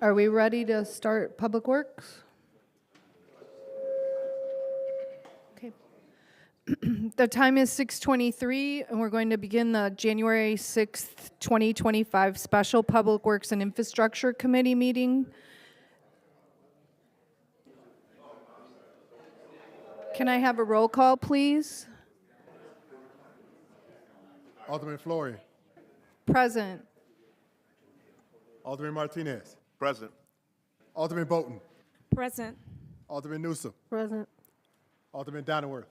Are we ready to start Public Works? Okay. The time is 6:23, and we're going to begin the January 6th, 2025 Special Public Works and Infrastructure Committee meeting. Can I have a roll call, please? Alderman Flory. Present. Alderman Martinez. Present. Alderman Bolton. Present. Alderman Newsom. Present. Alderman Donnerworth.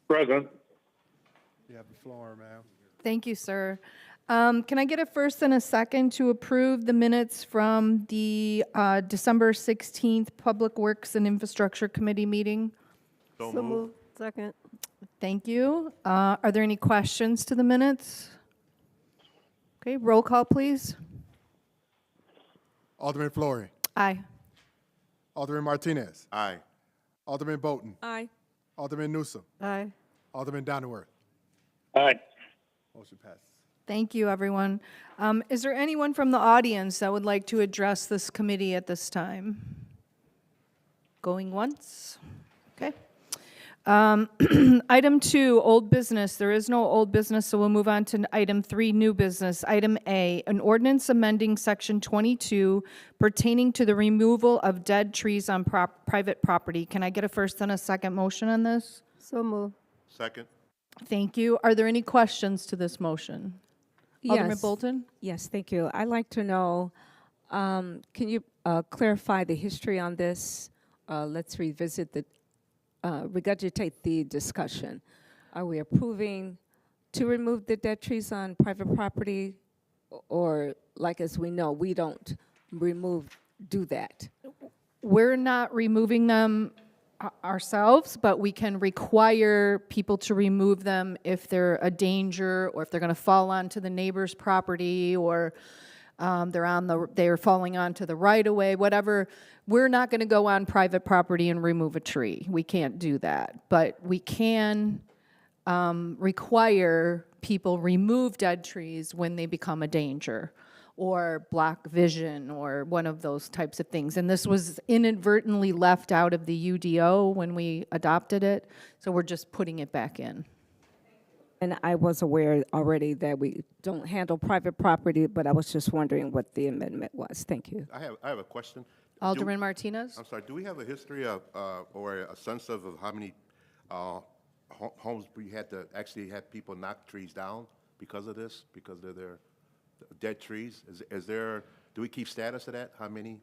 Present. You have the floor, ma'am. Thank you, sir. Can I get a first and a second to approve the minutes from the December 16th Public Works and Infrastructure Committee meeting? So moved. Second. Thank you. Are there any questions to the minutes? Okay, roll call, please. Alderman Flory. Aye. Alderman Martinez. Aye. Alderman Bolton. Aye. Alderman Newsom. Aye. Alderman Donnerworth. Aye. Motion passes. Thank you, everyone. Is there anyone from the audience that would like to address this committee at this time? Going once? Okay. Item 2, old business. There is no old business, so we'll move on to item 3, new business. Item A, an ordinance amending section 22 pertaining to the removal of dead trees on private property. Can I get a first and a second motion on this? So move. Second. Thank you. Are there any questions to this motion? Alderman Yes. Bolton? Yes, thank you. I'd like to know, can you clarify the history on this? Let's revisit regurgitate the discussion. Are we approving to remove the dead trees on private property? Or, like as we know, we don't do that? We're not removing them ourselves, but we can require people to remove them if they're a danger or if they're going to fall onto the neighbor's property or they're falling onto the right-of-way, whatever. We're not going to go on private property and remove a tree. We can't do that. But we can require people remove dead trees when they become a danger or block vision or one of those types of things. And this was inadvertently left out of the UDO when we adopted it, so we're just putting it back in. And I was aware already that we don't handle private property, but I was just wondering what the amendment was. Thank you. I have a question. Alderman Martinez? I'm sorry, do we have a history of, or a sense of how many homes we had to actually have people knock trees down because of this, because of their dead trees? Is there, do we keep status of that? How many?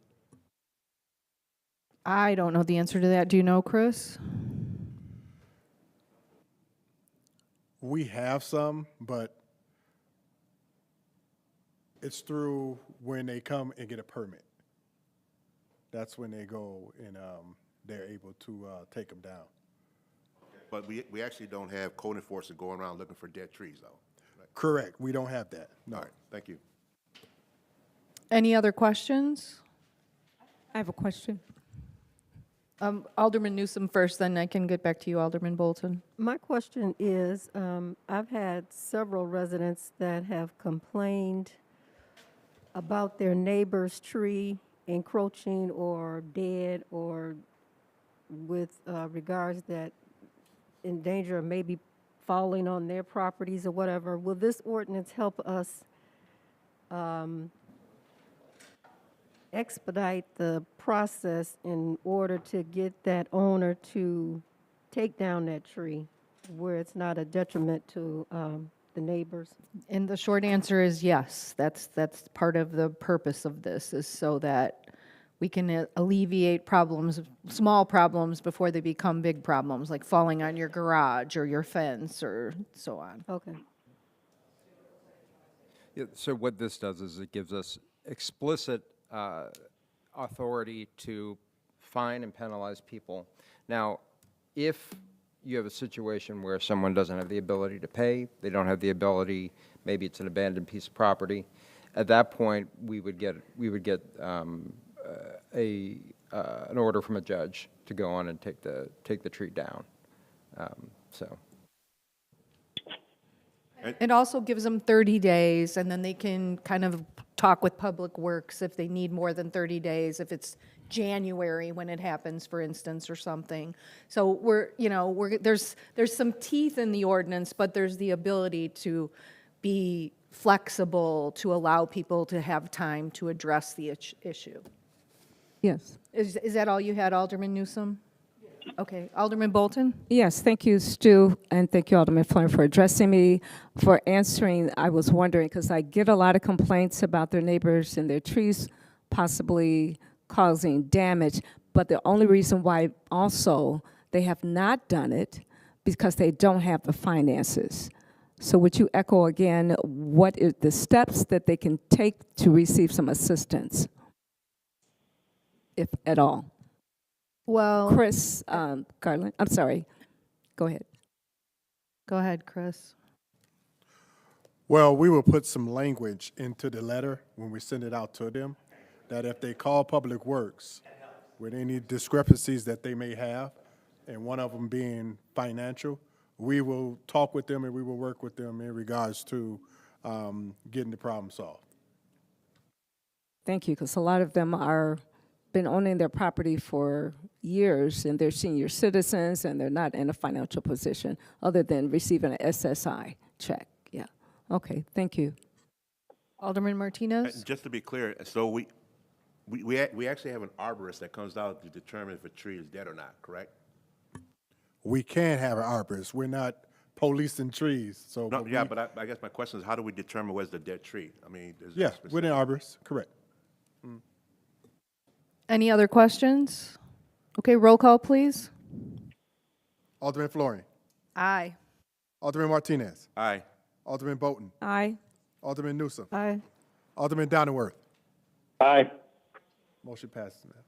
I don't know the answer to that. Do you know, Chris? We have some, but it's through when they come and get a permit. That's when they go and they're able to take them down. But we actually don't have code enforcement going around looking for dead trees, though. Right? Correct. We don't have that. No. All right, thank you. Any other questions? I have a question. Alderman Newsom first, then I can get back to you, Alderman Bolton. My question is, I've had several residents that have complained about their neighbor's tree encroaching or dead or with regards that in danger of maybe falling on their properties or whatever. Will this ordinance help us expedite the process in order to get that owner to take down that tree where it's not a detriment to the neighbors? And the short answer is yes. That's part of the purpose of this, is so that we can alleviate problems, small problems, before they become big problems, like falling on your garage or your fence or so on. Okay. Yeah, so what this does is it gives us explicit authority to fine and penalize people. Now, if you have a situation where someone doesn't have the ability to pay, they don't have the ability, maybe it's an abandoned piece of property, at that point we would get an order from a judge to go on and take the tree down. So. It also gives them 30 days, and then they can kind of talk with Public Works if they need more than 30 days, if it's January when it happens, for instance, or something. So there's some teeth in the ordinance, but there's the ability to be flexible to allow people to have time to address the issue. Yes. Is that all you had, Alderman Newsom? Okay, Alderman Bolton? Yes, thank you, Stu, and thank you, Alderman Flynn, for addressing me, for answering. I was wondering, because I get a lot of complaints about their neighbors and their trees possibly causing damage, but the only reason why also they have not done it because they don't have the finances. So would you echo again, what is the steps that they can take to receive some assistance, if at all? Well, Chris Garland, I'm sorry. Go ahead. go ahead, Chris. Well, we will put some language into the letter when we send it out to them, that if they call Public Works with any discrepancies that they may have, and one of them being financial, we will talk with them and we will work with them in regards to getting the problem solved. Thank you, because a lot of them are been owning their property for years, and they're senior citizens, and they're not in a financial position other than receiving an SSI check. Yeah. Okay. Thank you. Alderman Martinez? Just to be clear, so we actually have an arborist that comes out to determine if a tree is dead or not, correct? We can have an arborist. We're not policing trees, so. No, yeah, but I guess my question is, how do we determine where's the dead tree? I mean, is there Yeah, a specific- with an arborist, correct. Any other questions? Okay, roll call, please. Alderman Fleury, Aye. Alderman Martinez, Aye. Alderman Bolton, Aye. Alderman Newsom, Aye. Alderman Downingworth. Aye. Motion passes, ma'am.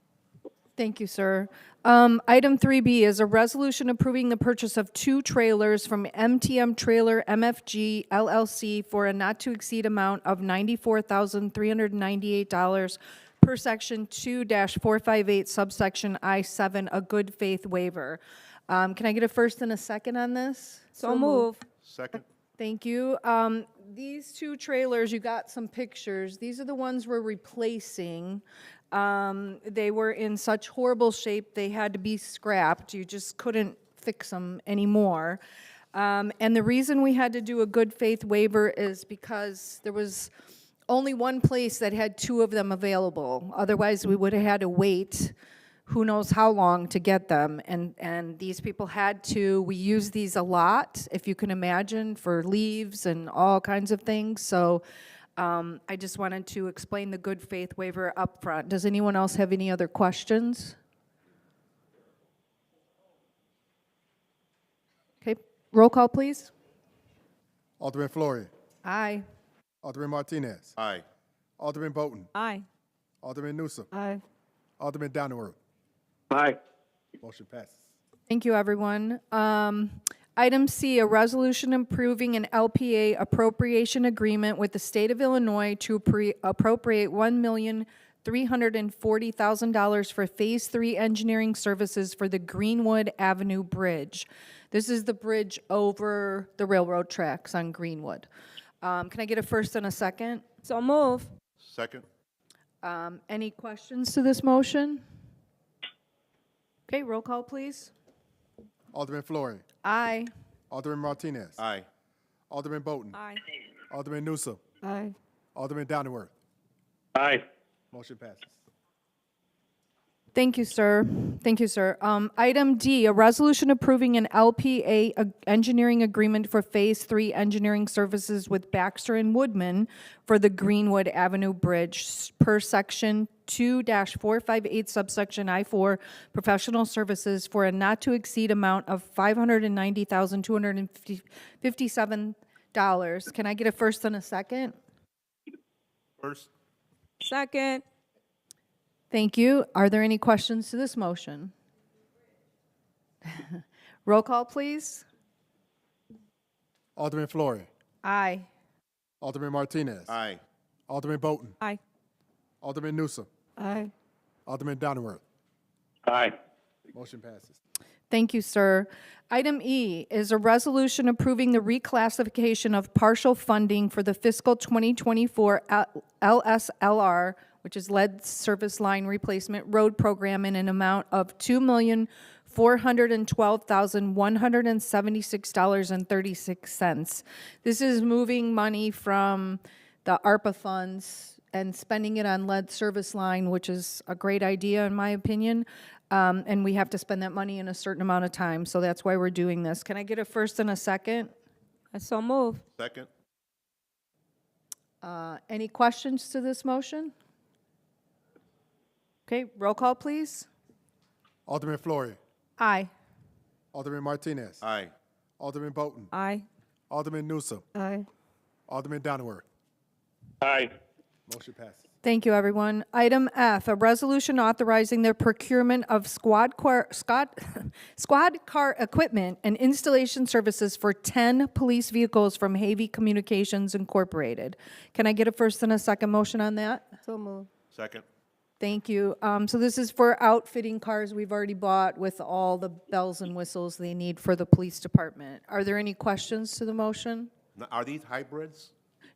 Thank you, sir. Item 3B is a resolution approving the purchase of 2 trailers from MTM Trailer MFG LLC for a not-to-exceed amount of $94,398 per Section 2-458 subsection I-7, a good faith waiver. Can I get a first and a second on this? So move. Second? Thank you. These 2 trailers, you got some pictures. These are the ones we're replacing. They were in such horrible shape, they had to be scrapped. You just couldn't fix them anymore. And the reason we had to do a good faith waiver is because there was only one place that had 2 of them available. Otherwise, we would have had to wait who knows how long to get them. And these people had to. We use these a lot, if you can imagine, for leaves and all kinds of things. So I just wanted to explain the good faith waiver up front. Does anyone else have any other questions? Okay, roll call, please. Alderman Fleury, Aye. Alderman Martinez, Aye. Alderman Bolton, Aye. Alderman Newsom, Aye. Alderman Downingworth. Aye. Motion passes. Thank you, everyone. Item C, a resolution approving an LPA appropriation agreement with the state of Illinois to appropriate $1,340,000 for Phase 3 engineering services for the Greenwood Avenue Bridge. This is the bridge over the railroad tracks on Greenwood. Can I get a first and a second? So move. Second? Any questions to this motion? Okay, roll call, please. Alderman Fleury, Aye. Alderman Martinez, Aye. Alderman Bolton, Aye. Alderman Newsom, Aye. Alderman Downingworth. Aye. Motion passes. Thank you, sir. Thank you, sir. Item D, a resolution approving an LPA engineering agreement for Phase 3 engineering services with Baxter and Woodman for the Greenwood Avenue Bridge per Section 2-458 subsection I-4 professional services for a not-to-exceed amount of $590,257. Can I get a first and a second? First? Second. Thank you. Are there any questions to this motion? Roll call, please. Alderman Fleury, Aye. Alderman Martinez, Aye. Alderman Bolton, Aye. Alderman Newsom, Aye. Alderman Downingworth. Aye. Motion passes. Thank you, sir. Item E is a resolution approving the reclassification of partial funding for the fiscal 2024 LSLR, which is Lead Service Line Replacement Road Program, in an amount of $2,412,176.36. This is moving money from the ARPA funds and spending it on lead service line, which is a great idea in my opinion. And we have to spend that money in a certain amount of time, so that's why we're doing this. Can I get a first and a second? I so move. Second? Any questions to this motion? Okay, roll call, please. Alderman Flory, Aye. Alderman Martinez, Aye. Alderman Bolton, Aye. Alderman Newsome, Aye. Alderman Donowitz. Aye. Motion passes. Thank you, everyone. Item F, a resolution authorizing the procurement of squad car equipment and installation services for 10 police vehicles from Havey Communications Incorporated. Can I get a first and a second motion on that? So moved. Second? Thank you. So this is for outfitting cars we've already bought with all the bells and whistles they need for the police department. Are there any questions to the motion? Now, are these hybrids?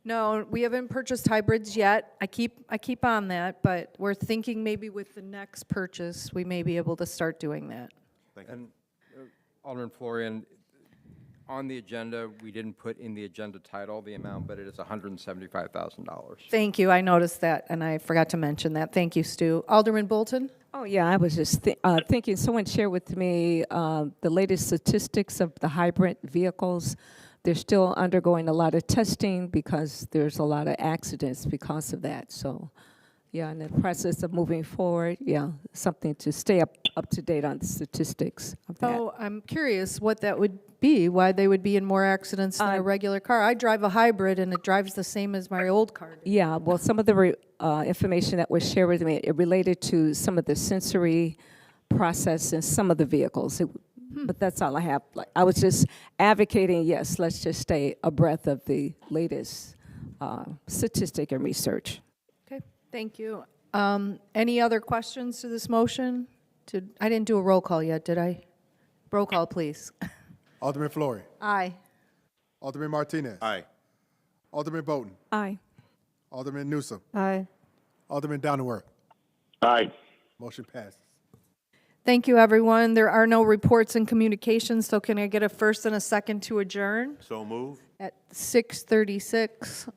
No, we haven't purchased hybrids yet. I keep on that, but we're thinking maybe with the next purchase, we may be able to start doing that. Thank you. And Alderman Florian, on the agenda, we didn't put in the agenda title the amount, but it is $175,000. Thank you. I noticed that, and I forgot to mention that. Thank you, Stu. Alderman Bolton? Oh, yeah, I was just thinking, someone shared with me the latest statistics of the hybrid vehicles. They're still undergoing a lot of testing because there's a lot of accidents because of that. So, yeah, in the process of moving forward, yeah, something to stay up to date on the statistics of that. Oh, I'm curious what that would be, why they would be in more accidents than a regular car. I drive a hybrid, and it drives the same as my old car did. Yeah, well, some of the information that was shared with me, it related to some of the sensory process in some of the vehicles. But that's all I have. Like, I was just advocating, yes, let's just stay abreast of the latest statistic and research. Okay, thank you. Any other questions to this motion? I didn't do a roll call yet, did I? Roll call, please. Alderman Flory, Aye. Alderman Martinez, Aye. Alderman Bolton, Aye. Alderman Newsome, Aye. Alderman Donowitz. Aye. Motion passes. Thank you, everyone. There are no reports and communications, so can I get a first and a second to adjourn So move? at 6:36?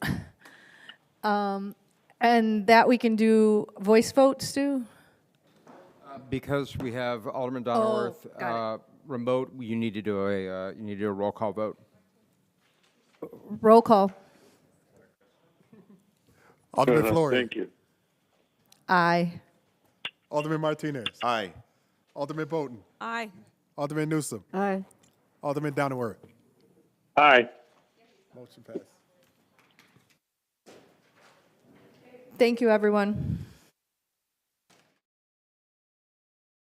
And that we can do voice vote, Stu? Because we have Alderman got Donowitz remote, you need to do a roll call vote. Roll call. Alderman Flory, Thank you. Aye. Alderman Martinez, Aye. Alderman Bolton, Aye. Alderman Newsome, Aye. Alderman Donowitz. Aye. Motion passes. Thank you, everyone.